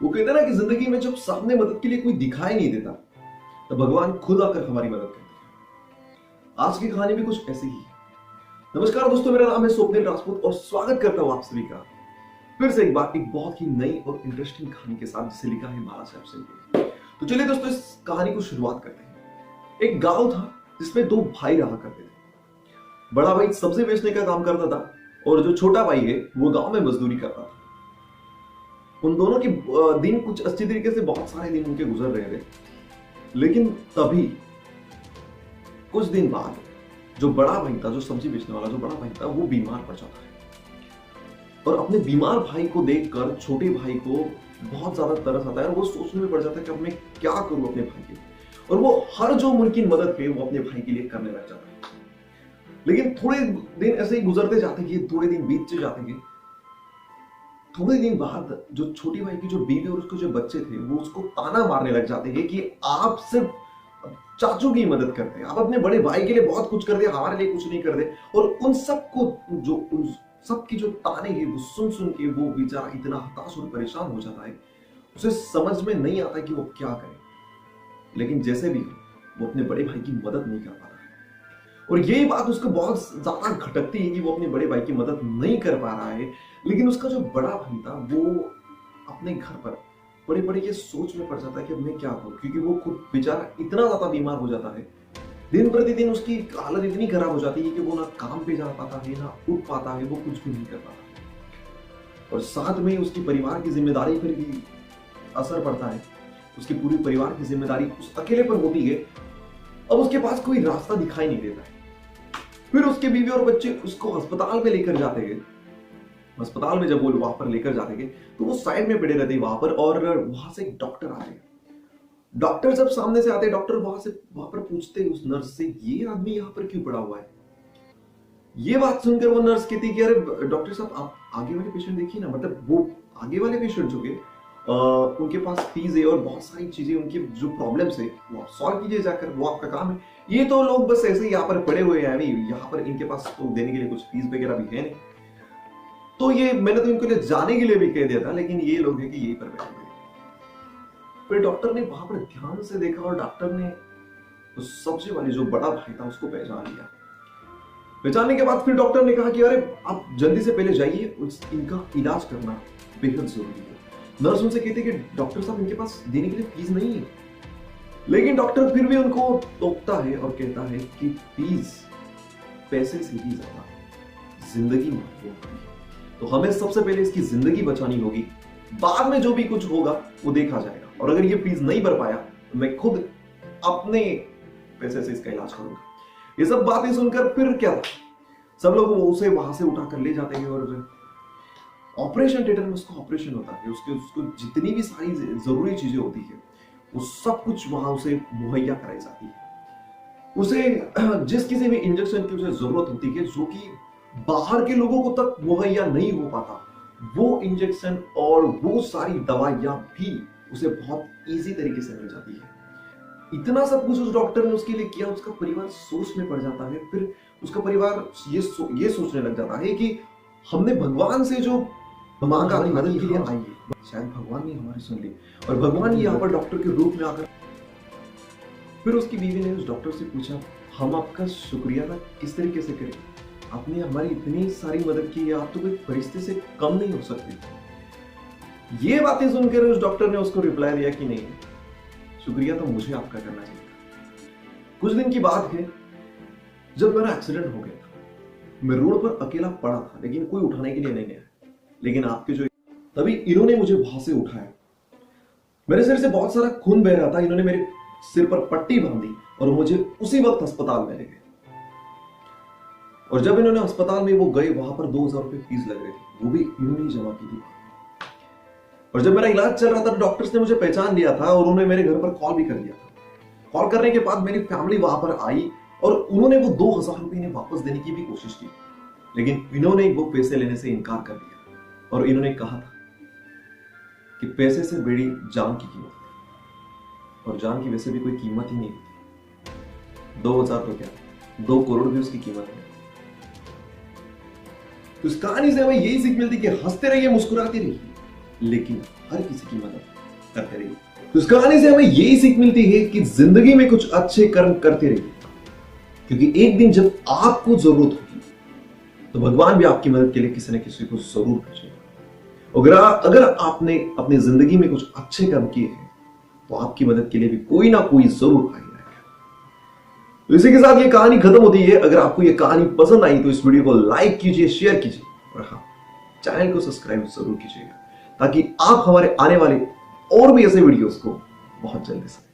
वो कहते हैं ना कि जिंदगी में जब सामने मदद के लिए कोई दिखाई नहीं देता तो भगवान खुद आकर हमारी मदद करते हैं। आज की कहानी भी कुछ ऐसी ही है। नमस्कार दोस्तों, मेरा नाम है स्वप्निल राजपूत और स्वागत करता हूं आप सभी का फिर से एक बार एक बहुत ही नई और इंटरेस्टिंग कहानी के साथ, जिसे लिखा है बाला साहब सिंह। तो चलिए दोस्तों, इस कहानी को शुरुआत करते हैं। एक गांव था जिसमें दो भाई रहा करते थे। बड़ा भाई सब्जी बेचने का काम करता था और जो छोटा भाई है वो गांव में मजदूरी करता था। उन दोनों के दिन कुछ अच्छी तरीके से बहुत सारे दिन उनके गुजर रहे थे, लेकिन तभी कुछ दिन बाद जो बड़ा भाई था, जो सब्जी बेचने वाला जो बड़ा भाई था, वो बीमार पड़ जाता है। और अपने बीमार भाई को देखकर छोटे भाई को बहुत ज्यादा तरस आता है और वो सोचने में पड़ जाता है कि अब मैं क्या करूं अपने भाई के लिए। और वो हर जो मुमकिन मदद है वो अपने भाई के लिए करने लग जाता है। लेकिन थोड़े दिन ऐसे ही गुजरते जाते हैं, थोड़े दिन बीतते जाते हैं। थोड़े दिन बाद जो छोटी भाई की जो बीवी और उसके जो बच्चे थे वो उसको ताना मारने लग जाते हैं कि आप सिर्फ चाचू की मदद करते हैं, आप अपने बड़े भाई के लिए बहुत कुछ कर दे, हमारे लिए कुछ नहीं कर दे। और उन सबकी जो ताने हैं वो सुन सुन के वो बेचारा इतना हताश और परेशान हो जाता है, उसे समझ में नहीं आता कि वो क्या करे। लेकिन जैसे भी वो अपने बड़े भाई की मदद नहीं कर पाता है। और यही बात उसको बहुत ज्यादा खटकती है कि वो अपने बड़े भाई की मदद नहीं कर पा रहा है। लेकिन उसका जो बड़ा भाई था वो अपने घर पर बड़े बड़े ये सोच में पड़ जाता है कि अब मैं क्या करूं, क्योंकि वो खुद बेचारा इतना ज्यादा बीमार हो जाता है। दिन प्रतिदिन उसकी हालत इतनी खराब हो जाती है कि वो ना काम पे जा पाता है, ना उठ पाता है, वो कुछ भी नहीं कर पाता। और साथ में उसकी परिवार की जिम्मेदारी पर भी असर पड़ता है। उसकी पूरी परिवार की जिम्मेदारी उस अकेले पर होती है। अब उसके पास कोई रास्ता दिखाई नहीं देता है। फिर उसके बीवी और बच्चे उसको अस्पताल में लेकर जाते हैं। अस्पताल में जब वो वहां पर लेकर जाते हैं तो वो साइड में पड़े रहते हैं वहां पर, और वहां से एक डॉक्टर आते हैं। डॉक्टर जब सामने से आते हैं, डॉक्टर वहां पर पूछते हैं उस नर्स से, ये आदमी यहाँ पर क्यों पड़ा हुआ है। ये बात सुनकर वो नर्स कहती है कि अरे डॉक्टर साहब, आप आगे वाले पेशेंट देखिए ना, मतलब वो आगे वाले पेशेंट जो के उनके पास फीस है और बहुत सारी चीजें, उनकी जो प्रॉब्लम्स है वो आप सॉल्व कीजिए जाकर, वो आपका काम है। ये तो लोग बस ऐसे ही यहाँ पर पड़े हुए हैं, यहाँ पर इनके पास तो देने के लिए कुछ फीस वगैरह भी है नहीं। तो ये मैंने तो इनको लिए जाने के लिए भी कह दिया था, लेकिन ये लोग हैं कि यहीं पर बैठे हुए। फिर डॉक्टर ने वहां पर ध्यान से देखा और डॉक्टर ने उस सब्जी वाले जो बड़ा भाई था उसको पहचान लिया। पहचानने के बाद फिर डॉक्टर ने कहा कि अरे आप जल्दी से पहले जाइए, इनका इलाज करना बेहद जरूरी है। नर्स उनसे कहती कि डॉक्टर साहब, इनके पास देने के लिए फीस नहीं है। लेकिन डॉक्टर फिर भी उनको टोकता है और कहता है कि फीस पैसे से ही ज्यादा जिंदगी महत्वपूर्ण है। तो हमें सबसे पहले इसकी जिंदगी बचानी होगी, बाद में जो भी कुछ होगा वो देखा जाएगा। और अगर ये फीस नहीं भर पाया तो मैं खुद अपने पैसे से इसका इलाज करूंगा। ये सब बातें सुनकर फिर क्या था, सब लोग उसे वहां से उठाकर ले जाते हैं और ऑपरेशन थिएटर में उसका ऑपरेशन होता है। उसको जितनी भी सारी जरूरी चीजें होती है वो सब कुछ वहां उसे मुहैया कराई जाती है। उसे जिस किसी भी इंजेक्शन की उसे जरूरत होती है जो कि बाहर के लोगों को तक मुहैया नहीं हो पाता, वो इंजेक्शन और वो सारी दवाइयां भी उसे बहुत इजी तरीके से मिल जाती है। इतना सब कुछ उस डॉक्टर ने उसके लिए किया, उसका परिवार सोच में पड़ जाता है। फिर उसका परिवार ये सोचने लग जाता है कि हमने भगवान से जो मांगा मदद के लिए आई है, शायद भगवान ने हमारी सुन ली। और भगवान यहाँ पर डॉक्टर के रूप में आकर, फिर उसकी बीवी ने उस डॉक्टर से पूछा, हम आपका शुक्रिया अदा किस तरीके से करें, आपने हमारी इतनी सारी मदद की है, आप तो कोई फरिश्ते से कम नहीं हो सकते। ये बातें सुनकर उस डॉक्टर ने उसको रिप्लाई दिया कि नहीं, शुक्रिया तो मुझे आपका करना चाहिए। कुछ दिन की बात है, जब मेरा एक्सीडेंट हो गया था, मैं रोड पर अकेला पड़ा था, लेकिन कोई उठाने के लिए नहीं गया। लेकिन आपके जो तभी इन्होंने मुझे वहां से उठाया। मेरे सिर से बहुत सारा खून बह रहा था। इन्होंने मेरे सिर पर पट्टी बांधी और मुझे उसी वक्त अस्पताल में ले गए। और जब इन्होंने अस्पताल में वो गए, वहां पर 2000 रुपए फीस लग रही थी, वो भी इन्होंने जमा की थी। और जब मेरा इलाज चल रहा था तो डॉक्टर्स ने मुझे पहचान लिया था और उन्होंने मेरे घर पर कॉल भी कर दिया था। कॉल करने के बाद मेरी फैमिली वहां पर आई और उन्होंने वो 2000 रुपए इन्हें वापस देने की भी कोशिश की, लेकिन इन्होंने वो पैसे लेने से इनकार कर दिया। और इन्होंने कहा था कि पैसे से बड़ी जान की कीमत है, और जान की वैसे भी कोई कीमत ही नहीं होती। 2000 तो क्या, 2 करोड़ भी उसकी कीमत है। तो इस कहानी से हमें यही सीख मिलती कि हंसते रहिए, मुस्कुराते रहिए, लेकिन हर किसी की मदद करते रहिए। तो इस कहानी से हमें यही सीख मिलती है कि जिंदगी में कुछ अच्छे कर्म करते रहिए, क्योंकि एक दिन जब आपको जरूरत होगी तो भगवान भी आपकी मदद के लिए किसी न किसी को जरूर भेजेगा। अगर आपने अपनी जिंदगी में कुछ अच्छे कर्म किए हैं तो आपकी मदद के लिए भी कोई ना कोई जरूर आगे रहेगा। तो इसी के साथ ये कहानी खत्म होती है। अगर आपको ये कहानी पसंद आई तो इस वीडियो को लाइक कीजिए, शेयर कीजिए और हाँ, चैनल को सब्सक्राइब जरूर कीजिएगा, ताकि आप हमारे आने वाले और भी ऐसे वीडियोस को बहुत जल्दी देख सकें।